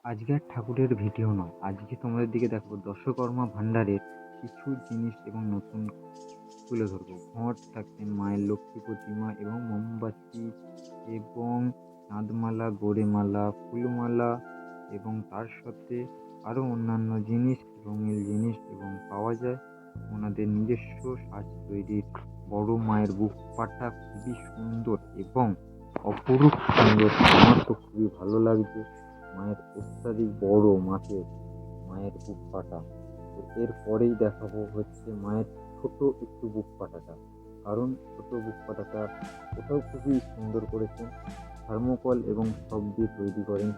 আজকে আর ঠাকুরের ভিডিও নয়, আজকে তোমাদের দিকে দেখাবো দশকর্মা ভাণ্ডারের কিছু জিনিস এবং নতুন তুলে ধরবো। ঘট থাকছে মায়ের লক্ষ্মী প্রতিমা এবং মোমবাতি এবং চাঁদমালা, গোড়েমালা, ফুলমালা এবং তার সাথে আরও অন্যান্য জিনিস, রঙিন জিনিস এবং পাওয়া যায় ওনাদের নিজস্ব সাজ তৈরির। বড় মায়ের বুক পাটা খুবই সুন্দর এবং অপরূপ সুন্দর, আমার তো খুবই ভালো লাগছে। মায়ের অত্যাধিক বড় মায়ের বুক পাটা। তো এরপরেই দেখাবো হচ্ছে মায়ের ছোট একটু বুক পাটাটা, কারণ ছোট বুক পাটাটা ওটাও খুবই সুন্দর করেছেন। থার্মোকল এবং সব দিয়ে তৈরি করেন,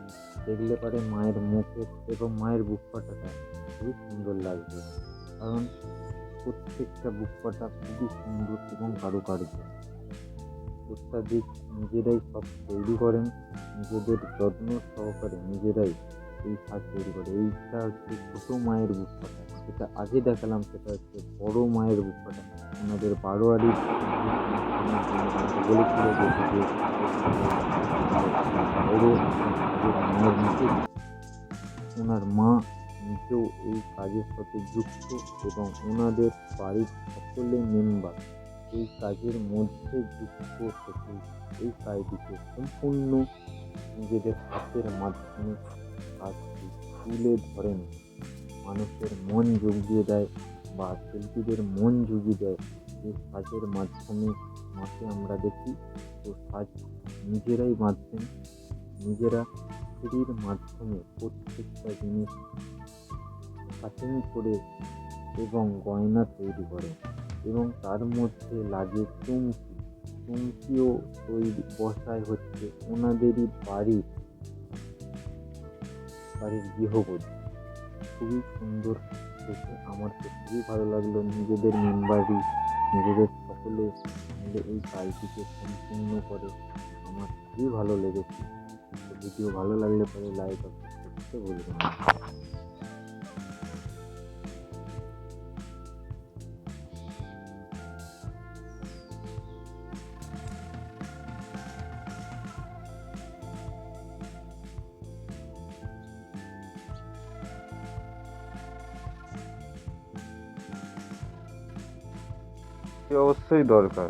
দেখলে পারে মায়ের মুখের এবং মায়ের বুক পাটাটা খুবই সুন্দর লাগবে, কারণ প্রত্যেকটা বুক পাটা খুবই সুন্দর এবং কারুকার্য। অত্যাধিক নিজেরাই সব তৈরি করেন, নিজেদের যত্ন সহকারে নিজেরাই এই সাজ তৈরি করে। এইটা হচ্ছে ছোট মায়ের বুক পাটা, যেটা আগে দেখালাম সেটা হচ্ছে বড় মায়ের বুক পাটা। ওনাদের বারোয়ারির বলেছিল যে বড় কাজের মায়ের মুখে ওনার মা নিজেও এই কাজের সাথে যুক্ত এবং ওনাদের বাড়ির সকলে মেম্বার এই কাজের মধ্যে যুক্ত থেকে এই কাজটিকে সম্পূর্ণ নিজেদের হাতের মাধ্যমে কাজটি তুলে ধরেন, মানুষের মন জুগিয়ে দেয় বা শিল্পীদের মন জুগিয়ে দেয় এই কাজের মাধ্যমে। মাকে আমরা দেখি তো কাজ নিজেরাই বাঁধছেন, নিজেরা সিঁড়ির মাধ্যমে প্রত্যেকটা জিনিস কাটিং করে এবং গয়না তৈরি করে এবং তার মধ্যে লাগে চুমকিও তৈরি বসায় হচ্ছে ওনাদেরই বাড়ির গৃহবধূ। খুবই সুন্দর দেখে আমার তো খুবই ভালো লাগলো। নিজেদের মেম্বারই নিজেদের সকলে মিলে এই কাজটিকে সম্পূর্ণ করে, আমার খুবই ভালো লেগেছে। ভিডিও ভালো লাগলে পরে লাইক আর সাবস্ক্রাইব করতে ভুলবেন না। অবশ্যই দরকার।